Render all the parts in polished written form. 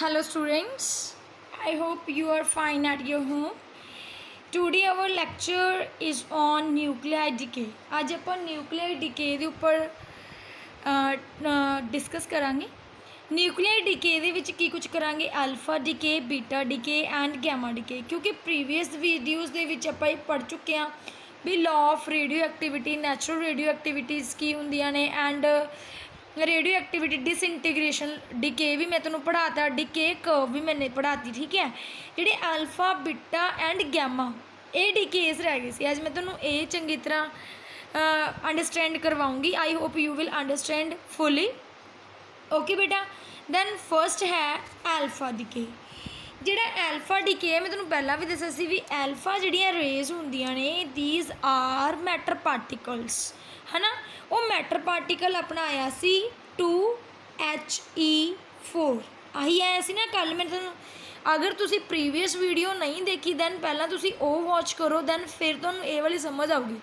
Hello students, I hope you are fine at your home. Today our lecture is on nuclei decay. आज अपन nuclei decay ਦੇ ਉੱਪਰ discuss करांगे। Nuclear decay ਦੇ ਵਿੱਚ ਕੀ ਕੁਝ ਕਰਾਂਗੇ alpha decay, beta decay and gamma decay. क्योंकि प्रीवियस वीडियोज़ ਦੇ ਵਿੱਚ ਆਪਾਂ पढ़ चुके हैं भी law of radioactivity, natural radioactivities की होंदियां ने and radioactivity disintegration decay भी मैं तुहानूं पढ़ाता, डिके कर्व भी मैंने पढ़ाती। ठीक है, जिहड़े अल्फा बीटा एंड गैमा ये डिकेस रह गए सी। अज मैं तुहानूं ये चंगी तरह अंडरस्टैंड करवाऊँगी। I hope you will understand fully. Okay बेटा, दैन फर्स्ट है एल्फा डिके। जिहड़ा एल्फा डिके है मैं तुहानूं पहलां भी दस्सिया सी भी एल्फा जिहड़ियां रेज होंदियां ने दीज आर मैटर पार्टिकल्स, है ना। वो मैटर पार्टिकल अपना आया सी 2He4 आही आया सी ना कल। मैं तुहानूं अगर तुसी प्रीवियस वीडियो नहीं देखी दैन पहलां तुसी वो वॉच करो, दैन फिर तुहानूं ये वाली समझ आऊगी।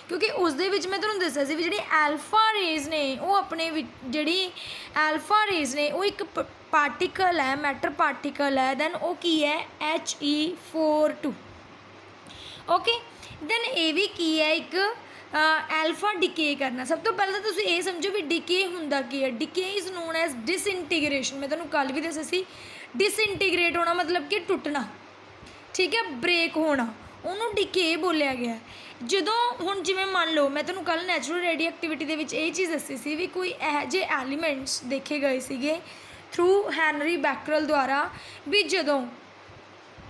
क्योंकि उस दे विच मैं तुहानूं दस्सिया सी भी जिहड़ी एल्फा रेज ने वो अपने जिहड़ी एल्फा रेज ने वो एक पार्टिकल है, मैटर पार्टिकल है। दैन वो की है He42। ओके, दैन ये भी की है एक एल्फा डिके करना। सब तो पहले तो तुसीं ये समझो भी डिके हुंदा की है। Decay is known as disintegration. मैं तुहानूं कल भी दस्सिया सी डिसइंटीग्रेट होना मतलब कि टुटना, ठीक है, ब्रेक होना, उन्होंने डिके बोलिया गया। जदों हुण जिवें मान लो मैं तुहानूं कल नैचुरल रेडियो एक्टिविटी दे विच ये चीज़ दस्सी सी भी कोई इहो जे एलीमेंट्स देखे गए सीगे थ्रू हैनरी बैकरल द्वारा भी जदों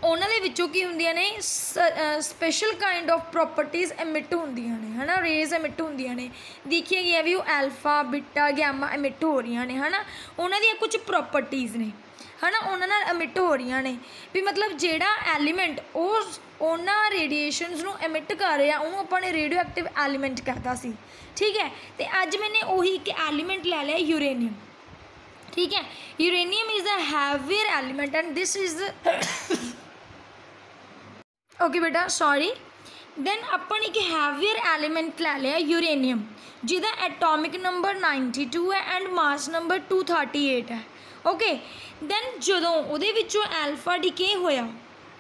उन्हां दे विचों की हुंदियां ने special kind of properties emit होंदियां ने, है ना, रेज एमिट होंदियां ने। देखिया गया भी वो एल्फा बीटा गैमा एमिट हो रही ने, है ना। उन्हां दी कुछ प्रॉपर्टीज़ ने, है ना, उन्हां नाल एमिट हो रही ने भी मतलब जिहड़ा एलीमेंट उन्हां रेडिएशनस नूं एमिट कर रहा उन्होंने अपने रेडियो एक्टिव एलीमेंट कहता सी। ठीक है, तो अज मैंने उही एक एलीमेंट ले लिया यूरेनियम। ठीक है, uranium is a heavier element and this is okay बेटा सॉरी। दैन अपन एक हैवियर एलीमेंट ले लिया यूरेनियम जिहदा एटॉमिक नंबर 92 है एंड मास नंबर 238 है। ओके, दैन जदों उहदे विचों एल्फा डिके होया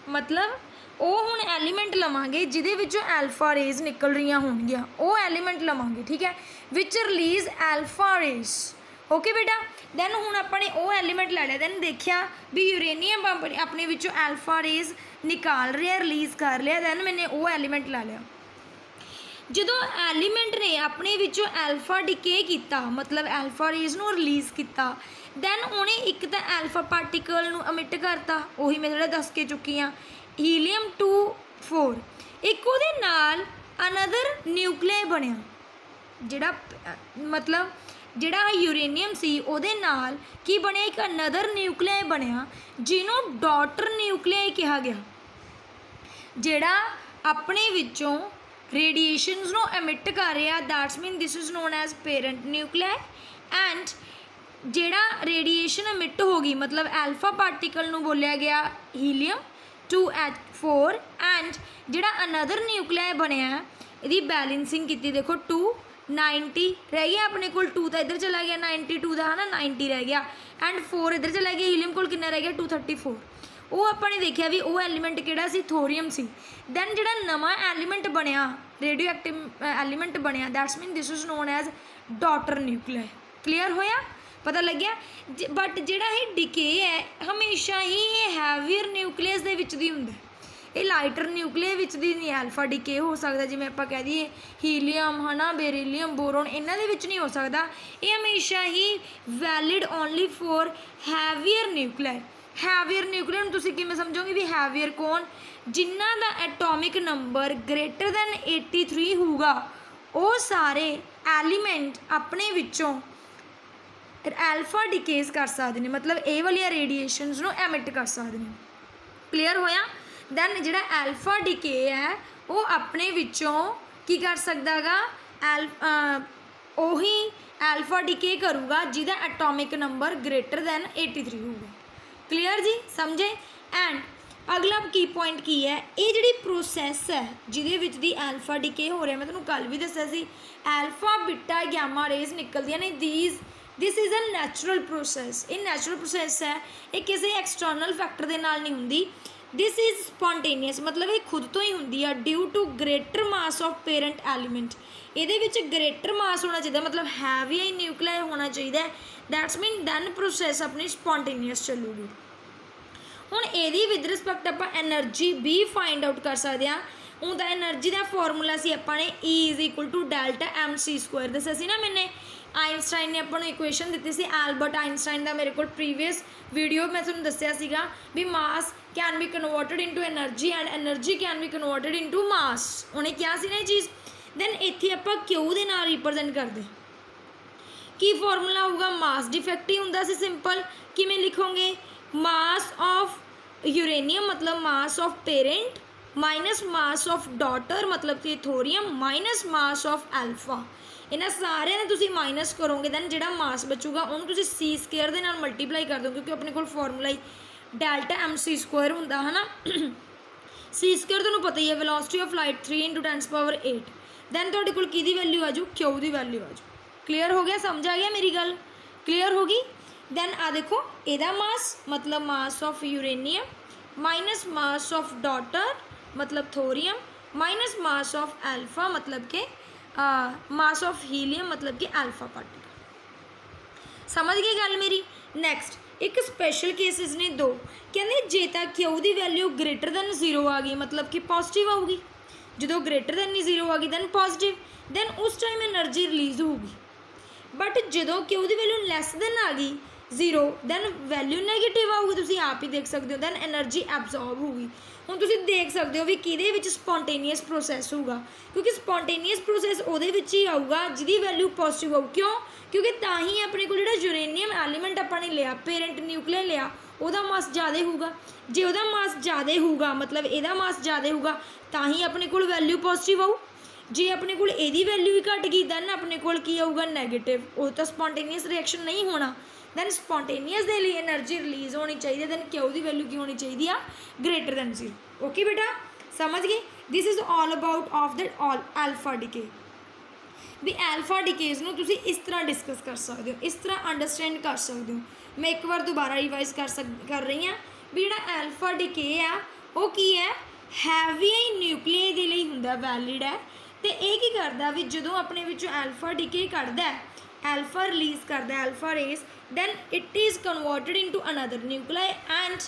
मतलब वो हुण एलीमेंट लवांगे जिहदे विचों एल्फा रेज निकल रही होणगियां, वो एलीमेंट लवांगे। ठीक है, which release alpha rays. Okay बेटा, दैन हुण अपने वो एलीमेंट ले लिया। दैन देखिया भी यूरेनियम अपने विचों एल्फा रेज निकाल रहा, रिलीज़ कर लिया। दैन मैंने वो एलीमेंट ला लिया। जदों एलीमेंट ने अपने विचों एल्फा डिके किया मतलब एल्फा रेज नूं रिलीज़ किया, दैन उन्हें एक तो एल्फा पार्टिकल नूं एमिट करता, वही मैं जिहड़ा दस के चुकी हाँ, हीलियम-24। एक उहदे नाल अनदर न्यूक्लियाई बनिया, जिहड़ा मतलब जिहड़ा यूरेनियम सी उहदे नाल की बनिया एक अनदर न्यूक्लियाई बनिया जिन्हों डॉटर न्यूक्लियाई कहा गया, जिहड़ा अपने विचों रेडिएशनस नूं एमिट कर रहा। That's mean this is known as parent nuclei and जिहड़ा रेडिएशन एमिट होगी मतलब एल्फा पार्टिकल नूं बोलिया गया हीलियम-2H4 एंड जिहड़ा अनदर न्यूक्लियाई बनिया इहदी बैलेंसिंग की। देखो 290 रह गया अपने को, 2 तो इधर चला गया 92 का, है ना, 90 रह गया एंड 4 इधर चला गया। हीलियम को कितना रह गया 234। वो अपने देखा भी वो एलीमेंट किहड़ा सी, थोरियम सी। दैन जिहड़ा नवा एलीमेंट बनया रेडियो एक्टिव एलीमेंट बनया that's mean this is known as daughter nuclei. Clear होया, पता लग गया। बट जिहड़ा ये डिके है हमेशा ही ये हैवियर न्यूक्लियस दे विच दी हुंदा, ये लाइटर न्यूक्लियर विच दी नहीं एल्फा डिके हो सकता। जिवें आपां कह दईए हीलियम, है ना, बेरीलियम, बोरोन, इन्हां दे विच नहीं हो सकता। ये हमेशा ही valid only for heavier nuclear. Heavier nuclear नूं तुसीं किवें समझोगे भी हैवियर कौन, जिन्हां दा एटॉमिक नंबर ग्रेटर दैन 83 होगा वो सारे एलीमेंट अपने विचों एल्फा डिकेस कर सकते हैं, मतलब ये वाली रेडिएशनस नूं एमिट कर सकते हैं। क्लीयर होया। दैन जिहड़ा एल्फा डिके है वो अपने विचों की कर सकदा गा ओही एल्फा डिके करूगा जिहदा एटॉमिक नंबर ग्रेटर दैन 83 होगा। क्लीयर जी, समझे। एंड अगला की पॉइंट की है, ये जिहड़ी प्रोसैस है जिहदे विच दी एल्फा डिके हो रहा, मैं तुहानूं कल भी दस्सिया सी एल्फा बीटा गैमा रेज निकलदियां ने। These this is a natural process, ये नैचुरल प्रोसैस है, ये किसी एक्सटर्नल फैक्टर के नाल नहीं होंदी। दिस इज़ स्पॉन्टेनियस, मतलब ये खुद तो ही होंदी है, due to greater mass of parent element. ਇਹਦੇ ਵਿੱਚ ग्रेटर मास होना चाहिए, मतलब हैवी न्यूक्लियर होना चाहिए, दैट्स मीन दैन प्रोसैस अपनी स्पॉन्टेनियस चलूगी। हुण ਇਹਦੀ विद रिस्पैक्ट ਆਪਾਂ एनर्जी भी फाइंड आउट कर सकते हैं। ਹੁਣ ਤਾਂ एनर्जी का फॉर्मूला ਸੀ ਆਪਾਂ ने E is equal to delta mc² दस्सिया सी ना मैंने। आइनस्टाइन ने अपन इक्वेशन दी सी, एल्बर्ट आइनस्टाइन का मेरे को प्रीवियस वीडियो मैं तुहानूं दस्सिया सीगा भी मास can be converted into energy and energy can be converted into mass, उन्हें क्या सी ना ये चीज़। दैन इत्थे आपां क्यू दे नाल रिप्रजेंट करदे, की फॉर्मूला होगा, मास डिफेक्ट ही हुंदा सी सिंपल। किवें लिखोगे, मास ऑफ यूरेनियम मतलब mass of parent minus mass of daughter मतलब कि thorium minus mass of alpha. इन्हां सारे ने तुसीं माइनस करोगे दैन जिहड़ा मास बचूगा उन्होंने तुसीं C² दे नाल मल्टीप्लाई कर दो, क्योंकि अपने कोल फॉर्मूला ही डेल्टा mc² हुंदा है ना। C² तुहानूं पता ही है, वेलोसिटी ऑफ लाइट 3 × 10⁸। दैन तुहाडे कोल किहदी वैल्यू आजू, क्यू दी वैल्यू आजू। क्लीयर हो गया, समझ आ गया मेरी गल, क्लीयर होगी। दैन आ देखो इहदा मास मतलब mass of uranium minus mass of daughter मतलब thorium minus mass of alpha मतलब के मास ऑफ हीलियम मतलब कि एल्फा पार्टिकल। समझ गए गल मेरी। नैक्सट एक स्पैशल केसिस ने दो, कहते जे तक क्यू की वैल्यू ग्रेटर दैन 0 आ गई मतलब कि पॉजिटिव आऊगी, जो ग्रेटर दैन नहीं 0 आ गई दैन पॉजिटिव, दैन उस टाइम एनर्जी रिलीज़ होगी। बट जो क्यू की वैल्यू लैस दैन आ गई 0 दैन वैल्यू नैगेटिव आऊगी, तुसीं आप ही देख सकते हो, दैन एनर्जी एब्जॉर्ब होगी। हुण तुसीं देख सकते हो भी किहदे विच स्पॉन्टेनियस प्रोसैस होगा, क्योंकि स्पॉन्टेनियस प्रोसैस उहदे विच ही आऊगा जिहदी वैल्यू पॉजिटिव आऊ। क्यों, क्योंकि तां अपने को जिहड़ा यूरेनियम एलीमेंट आपां ने लिया, पेरेंट न्यूक्लियर लिया, उहदा मास ज़्यादा होगा। जे उहदा मास ज़्यादा होगा मतलब इहदा मास ज़्यादा होगा तां अपने को वैल्यू पॉजिटिव आऊ। जे अपने को इहदी वैल्यू ही घट गई दैन अपने को की आऊगा नैगेटिव, वो तो स्पॉन्टेनियस रिएक्शन नहीं होना। दैन स्पॉन्टेनियस के लिए एनर्जी रिलीज़ होनी चाहिए, दैन क्यू की वैल्यू की होनी चाहिए ग्रेटर दैन 0। ओके बेटा, समझ गए। This is all about of that all alpha decay. भी एल्फा डिकेज़ नूं तुसीं इस तरह डिस्कस कर सकते हो, इस तरह अंडरस्टैंड कर सकते हो। मैं एक बार दोबारा रिवाइज कर रही हाँ भी जिहड़ा एल्फा डिके है वो की है, हैवी न्यूक्लियर के लिए हुंदा वैलिड है। तो ये की करदा भी जो अपने विचों एल्फा डिके कढ़दा है, एल्फा रिलीज़ करदा है alpha rays, then it is converted into another nuclear and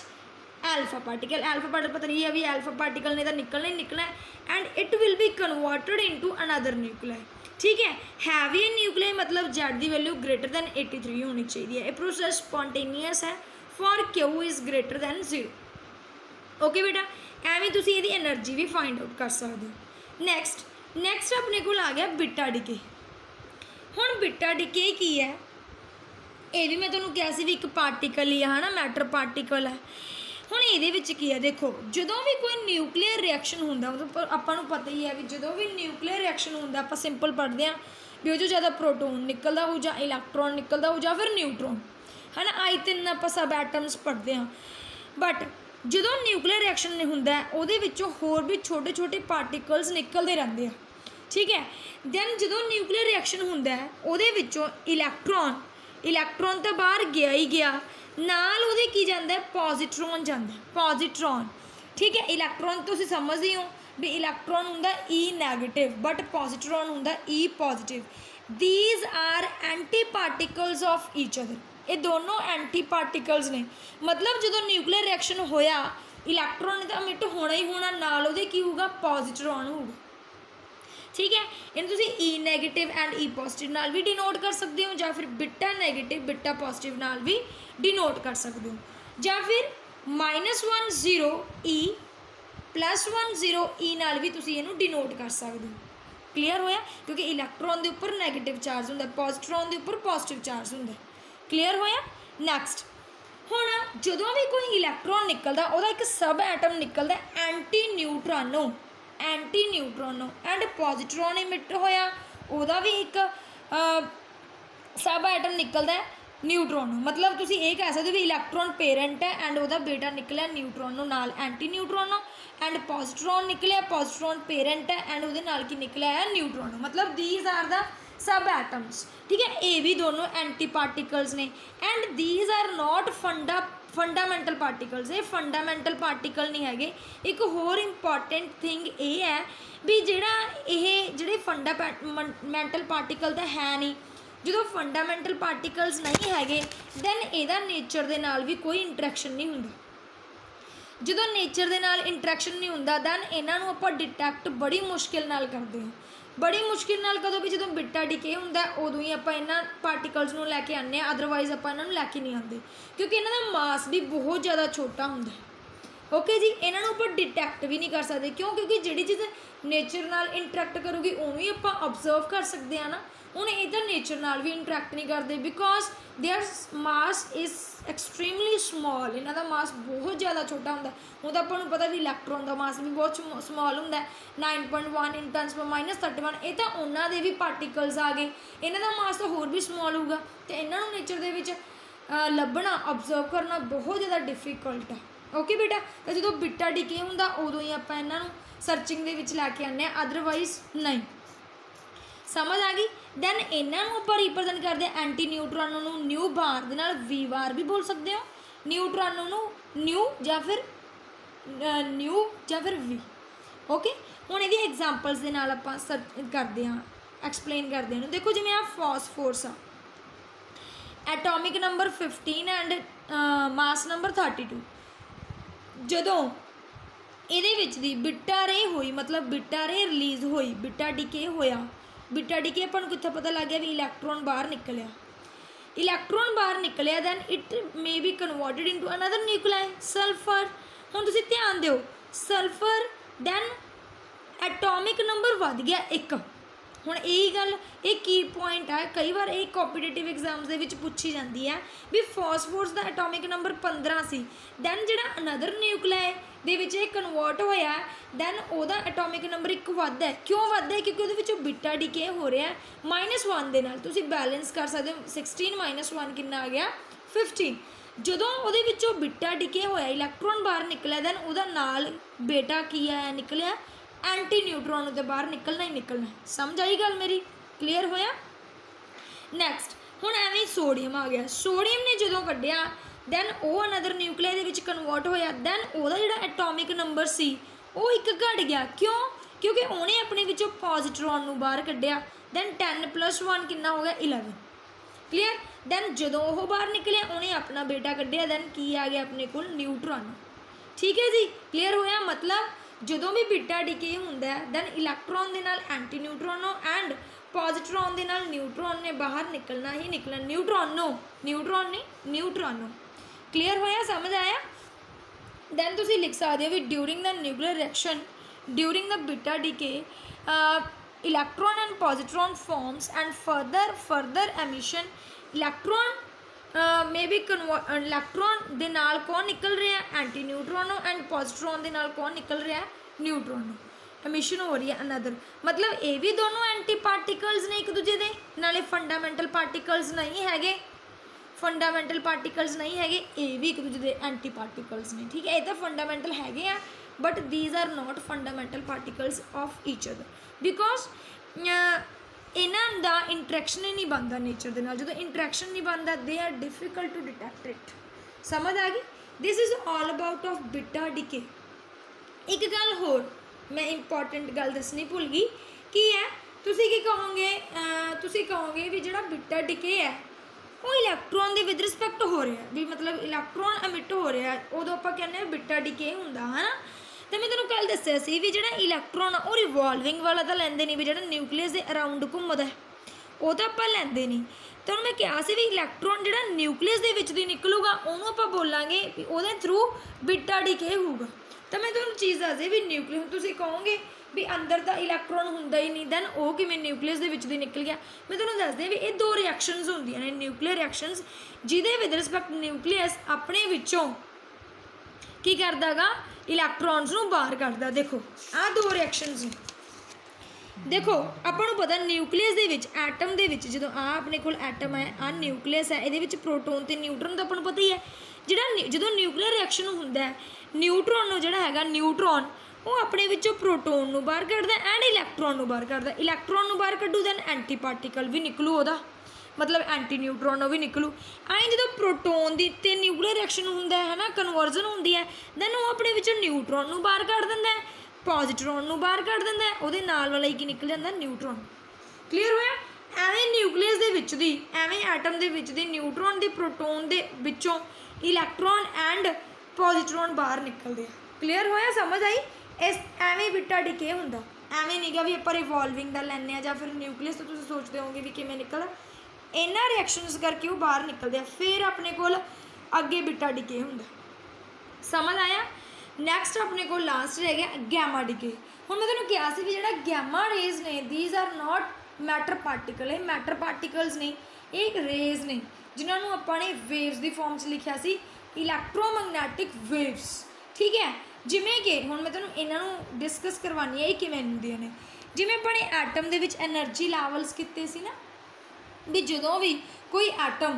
alpha particle. Alpha particle पता नहीं है भी एल्फा पार्टिकल ने तो निकलना ही निकलना है, and it will be converted into another nuclear. ठीक है, हैवी न्यूक्लियर मतलब जेड की वैल्यू ग्रेटर दैन 83 होनी चाहिए है। ये प्रोसैस स्पॉन्टेनियस है for Q is greater than 0। Okay बेटा, एवें तुसीं इहदी एनर्जी भी फाइंड आउट कर सकते हो। नैक्सट अपने को आ गया बीटा डिके। हुण बीटा डिके की है, ये भी मैं तुहानूं कहा सी भी एक पार्टिकल ही है ना, मैटर पार्टिकल है। हुण इहदे विच की है, देखो जो भी कोई न्यूक्लियर रिएक्शन होंदा मतलब आपां नूं पता ही है भी जो भी न्यूक्लियर रिएक्शन होंदा आपां सिंपल पढ़ते हैं भी वो जो ज़्यादा प्रोटोन निकलदा हो जां इलैक्ट्रॉन निकलदा हो जां फिर न्यूट्रॉन, है ना। आई 3 आपां सब एटम्स पढ़ते हैं। बट जो न्यूक्लियर रिएक्शन होंदा है उहदे विचों होर भी छोटे छोटे पार्टिकल्स निकलते रहते हैं। ठीक है, दैन जो न्यूक्लियर रिएक्शन होंदा है उहदे विचों इलैक्ट्रॉन तो बाहर गया ही गया, नाल उहदे की जांदा है पॉजिट्रॉन जांदा है, पॉजिट्रॉन। ठीक है, इलैक्ट्रॉन तो तुसीं समझदे हो भी इलैक्ट्रॉन हुंदा E नैगेटिव बट पॉजिट्रॉन हुंदा E positive. These are anti particles of each other, ये दोनों एंटी पार्टिकल्स ने। मतलब जो न्यूक्लियर रिएक्शन होया इलैक्ट्रॉन ने तो अमिट होना ही होना, नाल उहदे की होगा पॉजिट्रॉन होगा। ठीक है, इन तुसीं E negative and E positive नाल भी डिनोट कर सकते हो, या फिर बिटा नैगेटिव बिटा पॉजिटिव नाल भी डिनोट कर सकते हो, या फिर -1 0 E +1 0 E नाल भी तुसीं इहनूं डिनोट कर सकते हो। क्लीयर होया, क्योंकि इलैक्ट्रॉन के उपर नैगेटिव चार्ज होंदा, पॉजिट्रॉन के उपर पॉजिटिव चार्ज होंदा। क्लीयर होया। नैक्सट हुण जो भी कोई इलैक्ट्रॉन निकलदा उहदा एक सब एटम निकलदा anti neutrino and positron emit होया उहदा भी एक सब एटम निकलदा न्यूट्रॉनो। मतलब तुसीं ये कह सकते हो भी इलैक्ट्रॉन पेरेंट है एंड उहदा बेटा निकलिया न्यूट्रॉनो नाल एंटी न्यूट्रॉनो, एंड पॉजिट्रॉन निकलिया पॉजिट्रॉन पेरेंट है एंड उहदे नाल की निकलिया है न्यूट्रॉनो। मतलब these are the sub atoms, ठीक है। ये भी दोनों एंटी पार्टिकल्स ने and these are not fundamental particles. ये फंडामेंटल पार्टिकल नहीं है। एक होर इंपॉर्टेंट थिंग ये है भी ਜਿਹੜੇ फंडामेंटल पार्टिकल तो है नहीं, जो फंडामेंटल पार्टिकल्स नहीं है दैन ਇਹਦਾ नेचर ਦੇ ਨਾਲ भी कोई इंटरैक्शन नहीं ਹੁੰਦਾ। ਜਦੋਂ नेचर ਦੇ ਨਾਲ इंटरैक्शन नहीं ਹੁੰਦਾ दैन ਇਹਨਾਂ ਨੂੰ ਆਪਾਂ डिटेक्ट बड़ी मुश्किल नाल करते हैं। बड़ी मुश्किल नाल कदों भी जो बिट्टा डिके होंदा उदों ही आप इन्हां पार्टिकल्स नूं लैके आने, अदरवाइज आप इन्हां नूं लैके नहीं आते क्योंकि इन्हां दा मास भी बहुत ज़्यादा छोटा हुंदा है। ओके जी, इन्हां नूं आप डिटेक्ट भी नहीं कर सकते क्यों, क्योंकि जिहड़ी चीज़ नेचर नाल इंटरैक्ट करूगी उहनूं ही आप ऑब्जर्व कर सकते हैं ना। हुण ये तो नेचर नाल भी इंटरैक्ट नहीं करते because their mass is extremely small. इन्हां दा मास बहुत ज़्यादा छोटा हुंदा। हुण तां आपां नूं पता भी इलैक्ट्रॉन का मास भी बहुत स्मॉल हुंदा है 9.1 × 10⁻31। ये तो उन्हां दे भी पार्टिकल्स आ गए, इन्हां दा मास तो होर भी स्मॉल होगा तो इन्हां नूं नेचर दे विच लभना ऑब्जर्व करना बहुत ज़्यादा डिफिकल्ट है। ओके बेटा, तो जो बिट्टा डिके हुंदा उदों ही आपां इन्हां नूं सर्चिंग दे विच लैके आने, अदरवाइज नहीं। समझ आ गई। दैन इन्हां नूं आपां रिप्रजेंट करते हैं एंटी न्यूट्रॉन नूं न्यू बार दे नाल वी बार भी बोल सकते हो, न्यूट्रॉन नूं न्यू या फिर वी। ओके, हुण इहदी एग्जाम्पल्स दे नाल आपां करते हैं, एक्सप्लेन करते हैं। देखो जिवें आ फॉस्फोरस आ, atomic number 15 and mass number 32। जदों इहदे विच दी बिट्टा रे होई, मतलब बिट्टा रे रिलीज़ होई, बिट्टा डिके होया, बिट्टा डिके अपन कित्थे पता लग गया भी इलैक्ट्रॉन बाहर निकलिया, इलैक्ट्रॉन बाहर निकलिया then it may be converted into another nuclei sulphur. हुण तुसीं ध्यान दिओ सल्फर दैन एटॉमिक नंबर वध गया 1। हुण यही गल ये की पॉइंट है, कई बार ये कॉम्पीटेटिव एग्जाम्स दे विच पुछी जाती है भी फॉस्फोरस का एटॉमिक नंबर 15 सी दैन जिहड़ा अनदर न्यूक्लियाई दे विच ये कन्वर्ट होया दैन ओहदा एटॉमिक नंबर 1 वधदा है। क्यों वधदा है? क्योंकि उहदे विचों बिट्टा डिके हो रहा है -1 दे नाल। तुसीं बैलेंस कर सकते हो 16 - 1 कितना आ गया 15। जदों उहदे विचों बिट्टा डिके होया इलैक्ट्रॉन बाहर निकलिया दैन उहदा नाल बेटा की आया निकलिया एंटी न्यूट्रॉन उहदे बाहर निकलना ही निकलना। समझ आई गल मेरी? क्लीयर होया? नैक्सट हुण एवें सोडियम आ गया, सोडियम ने जदों कढ़िया दैन वो another nuclei they which convert होया दैन उहदा जिहड़ा एटॉमिक नंबर सी वो 1 घट गया। क्यों? क्योंकि उन्हें अपने विचों पॉजिट्रॉन नूं बाहर कढ़िया दैन 10 + 1 कितना हो गया 11। क्लीयर? दैन जदों वो बाहर निकलिया उन्हें अपना बेटा कढ़िया दैन की आ गया अपने कोल न्यूट्रॉन। ठीक है जी, क्लीयर होया? मतलब जदों भी बिट्टा डिके हुंदा है दैन इलैक्ट्रॉन दे नाल एंटी न्यूट्रॉनो एंड पॉजिट्रॉन दे नाल न्यूट्रॉन ने बाहर निकलना ही निकलना। न्यूट्रॉन नहीं न्यूट्रॉनो। क्लीयर होया? समझ आया? दैन तुसीं लिख सकते हो भी during the nuclear reaction during the beta decay electron and positron forms and further emission electron may be electron दे नाल कौन निकल रहा है एंटी न्यूट्रॉनो एंड पॉजिट्रॉन दे नाल कौन निकल रहा है न्यूट्रॉनो। एमिशन हो रही है अनदर, मतलब ये भी दोनों एंटी पार्टिकल्स ने एक दूजे दे नाले फंडामेंटल पार्टिकल्स नहीं हैगे, फंडामेंटल पार्टिकल्स नहीं है, ये भी एक दूसरे दे एंटी पार्टिकल्स ने। ठीक है, ये तो फंडामेंटल है but these are not fundamental particles of each other because इन्हां दा इंटरैक्शन ही नहीं बनता नेचर दे नाल। जो इंटरैक्शन नहीं बनता they are difficult to detect it. समझ आ गई? This is all about of beta decay. एक गल होर मैं इंपॉर्टेंट गल दसनी भुल गई की है, तुसीं की कहोगे भी जिहड़ा बिट्टा डिके है वो इलैक्ट्रॉन के विद रिस्पैक्ट हो रहा है भी, मतलब इलैक्ट्रॉन एमिट हो रहा है उदों आपां कहने बिट्टा डिके हुंदा है ना। तो मैं तुहानूं कल दस्सिया सी भी जिहड़ा इलैक्ट्रॉन वो रिवॉल्विंग वाला तो लैंदे नहीं भी, जिहड़ा न्यूक्लियस के अराउंड घूमदा है वो तो आपां लैंदे नहीं। तो मैं कहा सी भी इलैक्ट्रॉन जिहड़ा न्यूक्लियस के विच दी निकलूगा उहनूं आपां बोलांगे भी उहदे थ्रू बिट्टा डिके होऊगा। तो मैं तुहानूं चीज़ दसदी भी न्यूक्लियस तुसीं कहोगे भी अंदर दा इलैक्ट्रॉन हुंदा ही नहीं दैन वो किवें न्यूक्लियस दे विच दी निकल गया। मैं तुहानूं दसदी भी ये 2 रिएक्शनस होंदियां ने न्यूक्लियर रिएक्शनस जिहदे विद रिस्पैक्ट न्यूक्लियस अपने विचों की करदा गा इलैक्ट्रॉन्स नूं बाहर कढदा। देखो आ 2 रिएक्शनस देखो आपां नूं पता न्यूक्लियस दे विच एटम दे विच जदों आ अपने कोल एटम है आ न्यूक्लियस है इहदे विच प्रोटोन ते न्यूट्रॉन तो आपां नूं पता ही है। जिहड़ा जदों न्यूक्लियर रिएक्शन हुंदा है न्यूट्रॉन जिहड़ा हैगा न्यूट्रॉन ਉਹ ਆਪਣੇ ਵਿੱਚੋਂ ਪ੍ਰੋਟੋਨ ਨੂੰ ਬਾਹਰ ਕੱਢਦਾ ਐਂਡ ਇਲੈਕਟ੍ਰੋਨ ਨੂੰ ਬਾਹਰ ਕੱਢਦਾ। ਇਲੈਕਟ੍ਰੋਨ ਨੂੰ ਬਾਹਰ ਕੱਢੂ ਦੈਨ ਐਂਟੀ ਪਾਰਟੀਕਲ ਵੀ ਨਿਕਲੂ ਉਹਦਾ, मतलब एंटी न्यूट्रॉन भी निकलू। आई जो प्रोटोन की तो न्यूक्लियर रिएक्शन होंगे है ना, कन्वर्जन होंगी है, दैन वो अपने न्यूट्रॉन को बाहर कढ़ देंदा है, पॉजिट्रॉन को बाहर कढ़ देंदा है, वो नाल वाला की निकल जाता न्यूट्रॉन। क्लीयर होया? एवें न्यूक्लियस दे विच दी, एवें एटम दे विच दी न्यूट्रॉन दी प्रोटोन दे विचों इलैक्ट्रॉन एंड पॉजिट्रॉन बाहर निकलते हैं। क्लीयर होया? समझ आई? इस एवें बिटा डिके होंदा, एवें नहीं गा भी आप रिवॉल्विंग का लैंने या फिर न्यूक्लियस तो तुम सोचते होगे भी किवें निकलदा, इन्हां रिएक्शनस करके वो बाहर निकलते हैं। फिर अपने कोल अगे बिटा डिके हुंदा। समझ आया? नैक्सट अपने को लास्ट रह गया गैमा डिके। हुण मैं तुहानूं कहा सी भी जिहड़ा गैमा रेज ने these are not matter particle, ये मैटर पार्टिकल्स नहीं, एक रेज ने जिन्होंने आपां ने वेव्स की फॉर्म च लिखा सी इलैक्ट्रोमैगनैटिक वेव्स। ठीक है, जिमें कि हुण मैं तुहानूं इन्हां नूं डिस्कस करवानी है ये किवें हुंदियां ने। जिवें आपां ने एटम दे विच एनर्जी लैवल्स कीते सी ना, भी जदों भी कोई atom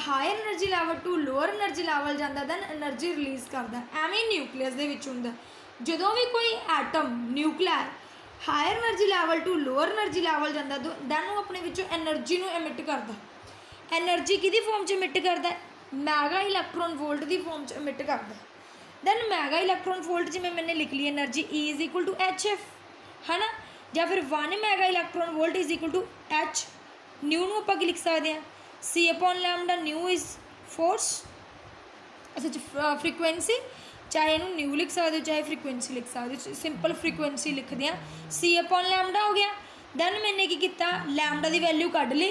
higher energy level to lower energy level जाता दैन एनर्जी रिलीज़ करता, एवें न्यूक्लियस दे विच हुंदा। जदों भी कोई atom nuclear higher energy level to lower energy level जाता दैन वो अपने विचों एनर्जी नूं एमिट करता। एनर्जी किहदी फॉर्म च एमिट करता? मैगा इलैक्ट्रॉन वोल्ट की फॉर्म च एमिट करता। दैन मैगा इलैक्ट्रॉन वोल्ट जिवें मैंने लिख ली energy E is equal to HF है ना, या फिर 1 mega electron volt is equal to H। Nu नूं आपां की लिख सकते हैं C/λ, न्यू इज़ फोर्स, अच्छा फ्रीकुएंसी, चाहे इनू न्यू लिख सकते हो चाहे फ्रीकुएंसी लिख सकते हो, सिंपल फ्रीकुएंसी लिखते हैं C/λ हो गया। दैन मैंने की किया लैमडा की वैल्यू कढ़ ली,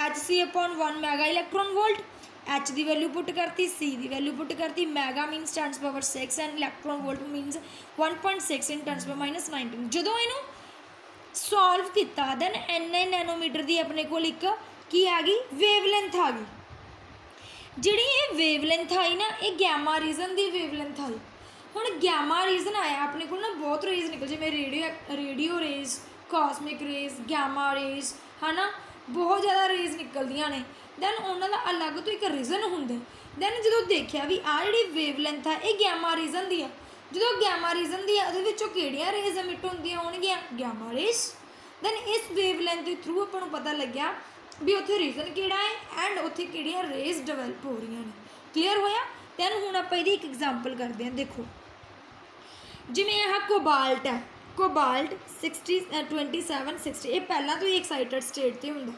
HC/1 mega electron volt, H की वैल्यू पुट करती, C की वैल्यू पुट करती, मैगा मीनस 10⁻6 एंड इलैक्ट्रॉन वोल्ट मीनस 1.6 × 10⁻19। जो इनू सॉल्व किया दैन एन नैनोमीटर की अपने को एक की आ गई वेवलेंथ आ गई। जी ये वेवलेंथ आई ना, ये गैमा रीजन की वेवलेंथ आई। हुण गैमा रीजन आया अपने को ना बहुत रेज निकल, जिवें radio rays, cosmic rays, gamma rays है ना, बहुत ज़्यादा रेज निकलदियां ने। दैन उन्हों का अलग तो एक रीजन होंगे। दैन जो देखा भी आ जी वेवलेंथ है ये गैमा रीजन की है, जो गैमा रीजन की है वो रेज एमिट होंदियां होणगियां गैमा रेज। दैन इस वेवलेंथ के थ्रू आपको पता लग्या भी उत्थे रीजन किहड़ा है एंड उत्थे किहड़ियां रेज डिवेलप हो रही हैं। क्लीयर होया? दैन हुण आपां इहदी एक एग्जाम्पल करते हैं। देखो जिवें यह कोबाल्ट है, कोबाल्ट 2760 ये पहला तो ही एक्साइटेड स्टेट से हुंदा।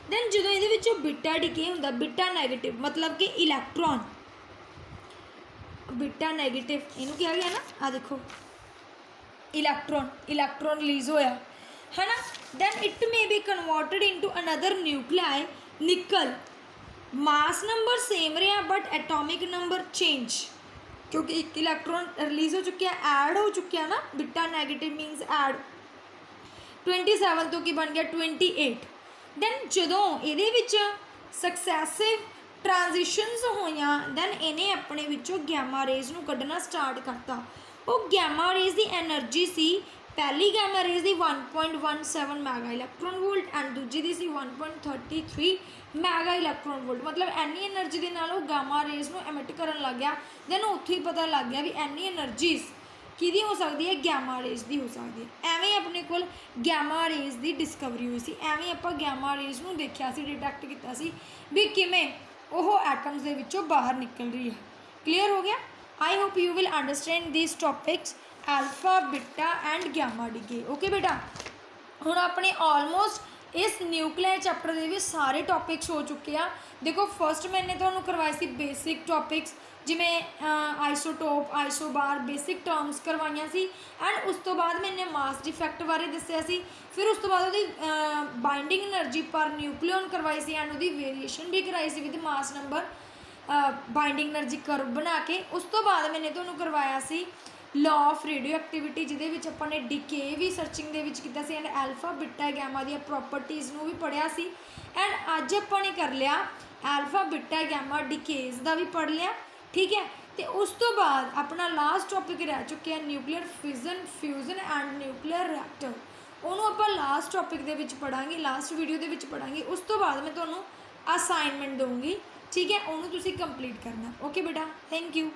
दैन जो ये बिटा डिके हुंदा, बिटा नैगेटिव मतलब कि इलैक्ट्रॉन, बिटा नैगेटिव इनू क्या गया ना, आ देखो इलैक्ट्रॉन रिलीज होया है ना। Then it may be converted into another nuclei निकल, मास नंबर सेम रहा बट एटॉमिक नंबर चेंज, क्योंकि एक इलैक्ट्रॉन रिलीज हो चुका है, ऐड हो चुका है ना, बिटा नैगेटिव मीनस ऐड 27 तो की बन गया 28। दैन जदों ये सक्सैसिव ट्रांजिशनस होइयां दैन इन्हें अपने विचों गैमा रेज नूं कढ़ना स्टार्ट करता। वो गैमा रेज की एनर्जी सी पहली गैमा रेज की 1.17 मैगा इलैक्ट्रॉन वोल्ट एंड दूजी दी सी 1.33 मैगा इलैक्ट्रॉन वोल्ट, मतलब एनी एनर्जी के नाल वो गैमा रेज नूं एमिट करन लग गया। दैन उत्थे ही पता लग गया भी एनी एनर्जीज किहदी हो सकती है, गैमा रेज की हो सकती है। एवें अपने कोल गैमा रेज की डिस्कवरी हुई सी, एवें आपां गैमा रेज नूं देखिया सी, डिटेक्ट किया सी भी किवें वो एटम्स के विचों बाहर निकल रही है। क्लीयर हो गया? I hope you will understand this topics alpha beta and gamma decay. Okay बेटा, हुण अपने ऑलमोस्ट इस न्यूक्लियर चैप्टर के भी सारे टॉपिक्स हो चुके हैं। देखो फर्स्ट मैंने तुहानूं करवाए सी बेसिक टॉपिक्स, जिमें आइसोटोप, आइसोबार, बेसिक टर्म्स करवाइयां सी एंड उस तो बाद मैंने मास डिफेक्ट बारे दस्सिया सी। फिर उस तो बाद उहदी बाइंडिंग एनर्जी पर न्यूक्लियन करवाई सी एंड उहदी वेरिएशन भी कराई सी with mass number, binding energy curve बना के। उस तो बाद मैंने तुहानूं करवाया सी लॉ ऑफ रेडियो एक्टिविटी, जिहदे विच आपां ने डिके भी सर्चिंग दे विच कीता सी एंड अल्फा बीटा गैमा दी प्रॉपर्टीज़ नूं भी पढ़िया सी। एंड अज आपां ने कर लिया अल्फा बीटा गैमा डिकेज़ दा भी पढ़ लिया। ठीक है, तो उस तो बाद अपना लास्ट टॉपिक रह चुके हैं nuclear fission, fusion and nuclear reactor. उन्होंने आप लास्ट टॉपिक दे विच पढ़ांगे, लास्ट वीडियो दे विच पढ़ांगे। उस तो बाद मैं तुहानूं असाइनमेंट दूँगी। ठीक है, उन्होंने तुसीं कंप्लीट करना। ओके बेटा, थैंक यू।